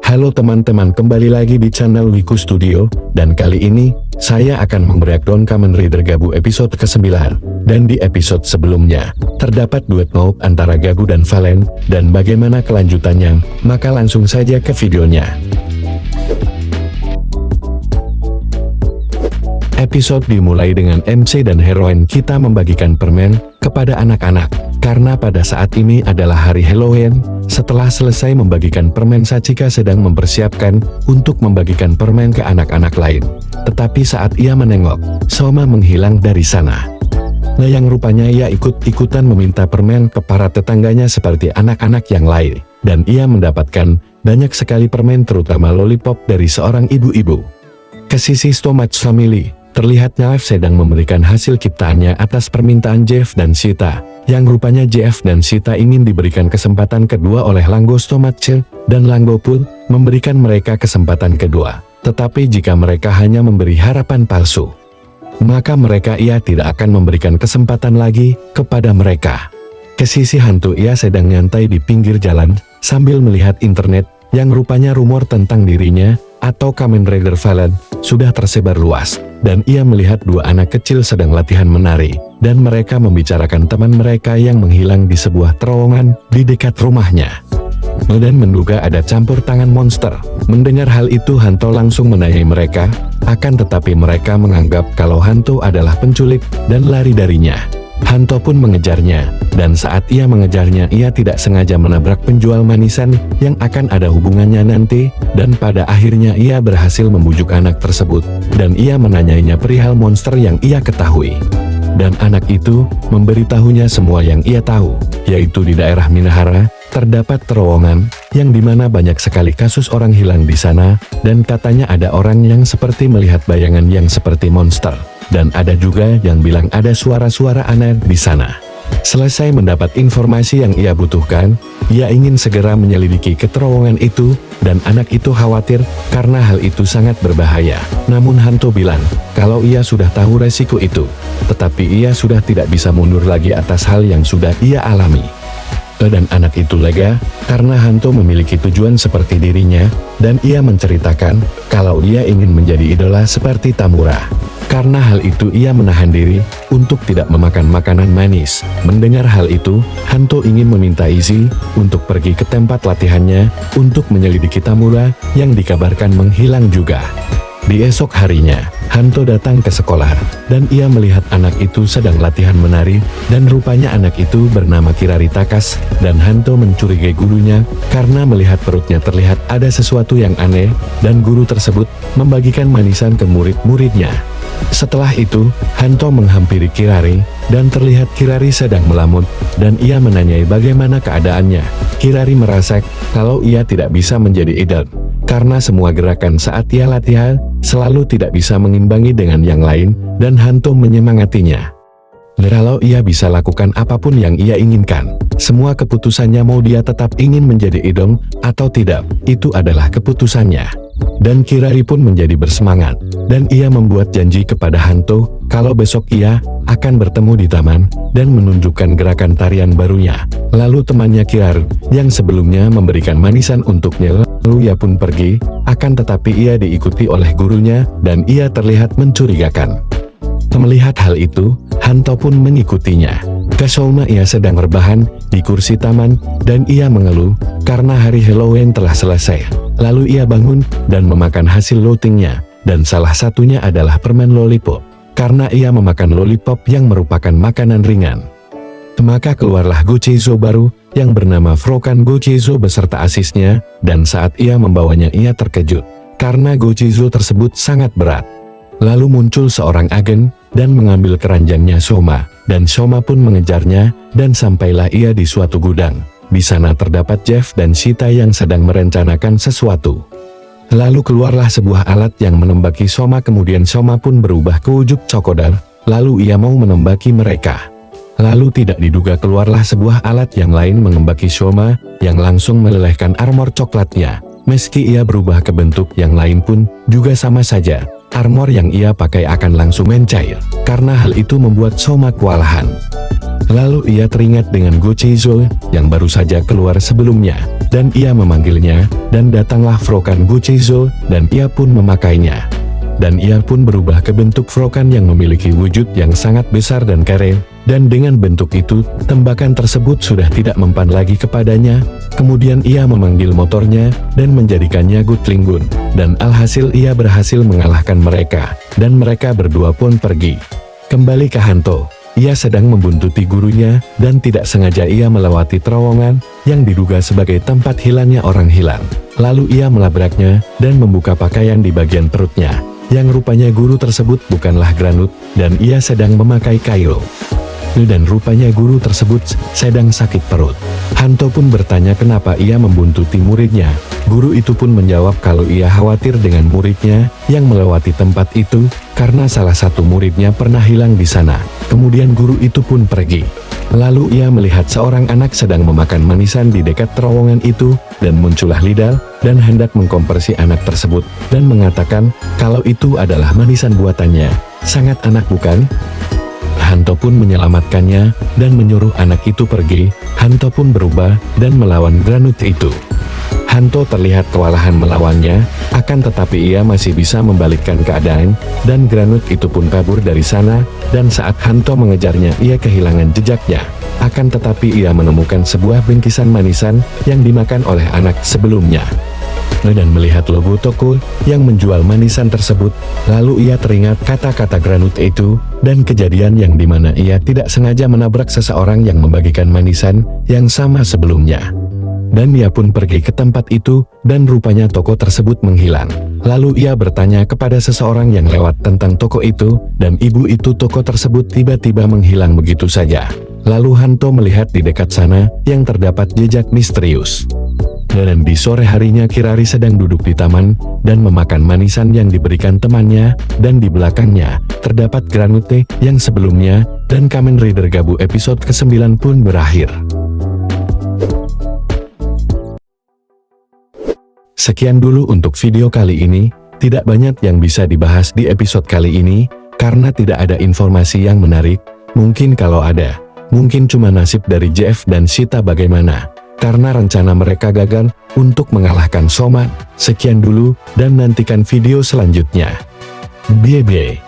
Halo teman-teman, kembali lagi di channel Wiku Studio, dan kali ini, saya akan membreakdown Kamen Rider Gabu episode ke-9. Dan di episode sebelumnya, terdapat duet maut antara Gabu dan Valen, dan bagaimana kelanjutannya, maka langsung saja ke videonya. Episode dimulai dengan MC dan heroin kita membagikan permen kepada anak-anak, karena pada saat ini adalah hari Halloween. Setelah selesai membagikan permen, Sachika sedang mempersiapkan untuk membagikan permen ke anak-anak lain. Tetapi saat ia menengok, Soma menghilang dari sana. Nah, yang rupanya ia ikut-ikutan meminta permen ke para tetangganya seperti anak-anak yang lain, dan ia mendapatkan banyak sekali permen, terutama lollipop dari seorang ibu-ibu. Ke sisi Stomach Family, terlihat Knife sedang memberikan hasil ciptaannya atas permintaan Jeff dan Sita, yang rupanya Jeff dan Sita ingin diberikan kesempatan kedua oleh Langgo Stomach, dan Langgo pun memberikan mereka kesempatan kedua. Tetapi jika mereka hanya memberi harapan palsu, maka ia tidak akan memberikan kesempatan lagi kepada mereka. Ke sisi hantu, ia sedang nyantai di pinggir jalan, sambil melihat internet, yang rupanya rumor tentang dirinya, atau Kamen Rider Valen, sudah tersebar luas, dan ia melihat dua anak kecil sedang latihan menari, dan mereka membicarakan teman mereka yang menghilang di sebuah terowongan di dekat rumahnya. Dan menduga ada campur tangan monster. Mendengar hal itu, Hanto langsung menanyai mereka, akan tetapi mereka menganggap kalau Hanto adalah penculik, dan lari darinya. Hanto pun mengejarnya, dan saat ia mengejarnya, ia tidak sengaja menabrak penjual manisan yang akan ada hubungannya nanti, dan pada akhirnya ia berhasil membujuk anak tersebut, dan ia menanyainya perihal monster yang ia ketahui. Dan anak itu memberitahunya semua yang ia tahu, yaitu di daerah Minahara terdapat terowongan yang dimana banyak sekali kasus orang hilang di sana, dan katanya ada orang yang seperti melihat bayangan yang seperti monster. Dan ada juga yang bilang ada suara-suara aneh di sana. Selesai mendapat informasi yang ia butuhkan, ia ingin segera menyelidiki ke terowongan itu, dan anak itu khawatir karena hal itu sangat berbahaya. Namun Hanto bilang kalau ia sudah tahu resiko itu, tetapi ia sudah tidak bisa mundur lagi atas hal yang sudah ia alami. Dan anak itu lega karena Hanto memiliki tujuan seperti dirinya, dan ia menceritakan kalau ia ingin menjadi idola seperti Tamura. Karena hal itu ia menahan diri untuk tidak memakan makanan manis. Mendengar hal itu, Hanto ingin meminta izin untuk pergi ke tempat latihannya untuk menyelidiki Tamura yang dikabarkan menghilang juga. Di esok harinya, Hanto datang ke sekolah, dan ia melihat anak itu sedang latihan menari, dan rupanya anak itu bernama Kirari Takas, dan Hanto mencurigai gurunya, karena melihat perutnya terlihat ada sesuatu yang aneh, dan guru tersebut membagikan manisan ke murid-muridnya. Setelah itu, Hanto menghampiri Kirari, dan terlihat Kirari sedang melamun, dan ia menanyai bagaimana keadaannya. Kirari merasa kalau ia tidak bisa menjadi idol, karena semua gerakan saat ia latihan selalu tidak bisa mengimbangi dengan yang lain, dan Hanto menyemangatinya. Kalau ia bisa lakukan apapun yang ia inginkan, semua keputusannya mau dia tetap ingin menjadi idol atau tidak, itu adalah keputusannya. Dan Kirari pun menjadi bersemangat, dan ia membuat janji kepada Hanto kalau besok ia akan bertemu di taman dan menunjukkan gerakan tarian barunya. Lalu temannya Kirari yang sebelumnya memberikan manisan untuknya, lalu ia pun pergi, akan tetapi ia diikuti oleh gurunya, dan ia terlihat mencurigakan. Melihat hal itu, Hanto pun mengikutinya. Ke Soma, ia sedang rebahan di kursi taman, dan ia mengeluh karena hari Halloween telah selesai. Lalu ia bangun dan memakan hasil loatingnya, dan salah satunya adalah permen lollipop, karena ia memakan lollipop yang merupakan makanan ringan. Maka keluarlah Gocheizo baru yang bernama Frokan Gocheizo beserta asisnya, dan saat ia membawanya ia terkejut karena Gocheizo tersebut sangat berat. Lalu muncul seorang agen dan mengambil keranjangnya Soma, dan Soma pun mengejarnya, dan sampailah ia di suatu gudang. Di sana terdapat Jeff dan Sita yang sedang merencanakan sesuatu. Lalu keluarlah sebuah alat yang menembaki Soma, kemudian Soma pun berubah ke wujud Cokodar, lalu ia mau menembaki mereka. Lalu tidak diduga keluarlah sebuah alat yang lain menembaki Soma, yang langsung melelehkan armor coklatnya. Meski ia berubah ke bentuk yang lain pun juga sama saja, armor yang ia pakai akan langsung mencair, karena hal itu membuat Soma kewalahan. Lalu ia teringat dengan Gocheizo yang baru saja keluar sebelumnya, dan ia memanggilnya, dan datanglah Frokan Buchezo, dan ia pun memakainya. Dan ia pun berubah ke bentuk Frokan yang memiliki wujud yang sangat besar dan kere, dan dengan bentuk itu, tembakan tersebut sudah tidak mempan lagi kepadanya. Kemudian ia memanggil motornya, dan menjadikannya Gutlingun, dan alhasil ia berhasil mengalahkan mereka, dan mereka berdua pun pergi. Kembali ke Hanto, ia sedang membuntuti gurunya, dan tidak sengaja ia melewati terowongan, yang diduga sebagai tempat hilangnya orang hilang. Lalu ia melabraknya, dan membuka pakaian di bagian perutnya, yang rupanya guru tersebut bukanlah Granut, dan ia sedang memakai kail. Dan rupanya guru tersebut sedang sakit perut. Hanto pun bertanya kenapa ia membuntuti muridnya. Guru itu pun menjawab kalau ia khawatir dengan muridnya yang melewati tempat itu, karena salah satu muridnya pernah hilang di sana. Kemudian guru itu pun pergi. Lalu ia melihat seorang anak sedang memakan manisan di dekat terowongan itu, dan muncullah Lidal, dan hendak mengkompresi anak tersebut, dan mengatakan, kalau itu adalah manisan buatannya. Sangat anak bukan? Hanto pun menyelamatkannya, dan menyuruh anak itu pergi. Hanto pun berubah, dan melawan Granut itu. Hanto terlihat kewalahan melawannya, akan tetapi ia masih bisa membalikkan keadaan, dan Granut itu pun kabur dari sana, dan saat Hanto mengejarnya ia kehilangan jejaknya. Akan tetapi ia menemukan sebuah bingkisan manisan, yang dimakan oleh anak sebelumnya. Dan melihat logo toko yang menjual manisan tersebut, lalu ia teringat kata-kata Granut itu, dan kejadian yang dimana ia tidak sengaja menabrak seseorang yang membagikan manisan yang sama sebelumnya. Dan ia pun pergi ke tempat itu, dan rupanya toko tersebut menghilang. Lalu ia bertanya kepada seseorang yang lewat tentang toko itu, dan ibu itu toko tersebut tiba-tiba menghilang begitu saja. Lalu Hanto melihat di dekat sana, yang terdapat jejak misterius. Dan di sore harinya Kirari sedang duduk di taman, dan memakan manisan yang diberikan temannya, dan di belakangnya, terdapat Granute yang sebelumnya, dan Kamen Rider Gabu episode ke-9 pun berakhir. Sekian dulu untuk video kali ini, tidak banyak yang bisa dibahas di episode kali ini, karena tidak ada informasi yang menarik. Mungkin kalau ada, mungkin cuma nasib dari JF dan Shita bagaimana, karena rencana mereka gagal untuk mengalahkan Soma. Sekian dulu, dan nantikan video selanjutnya. Bye-bye.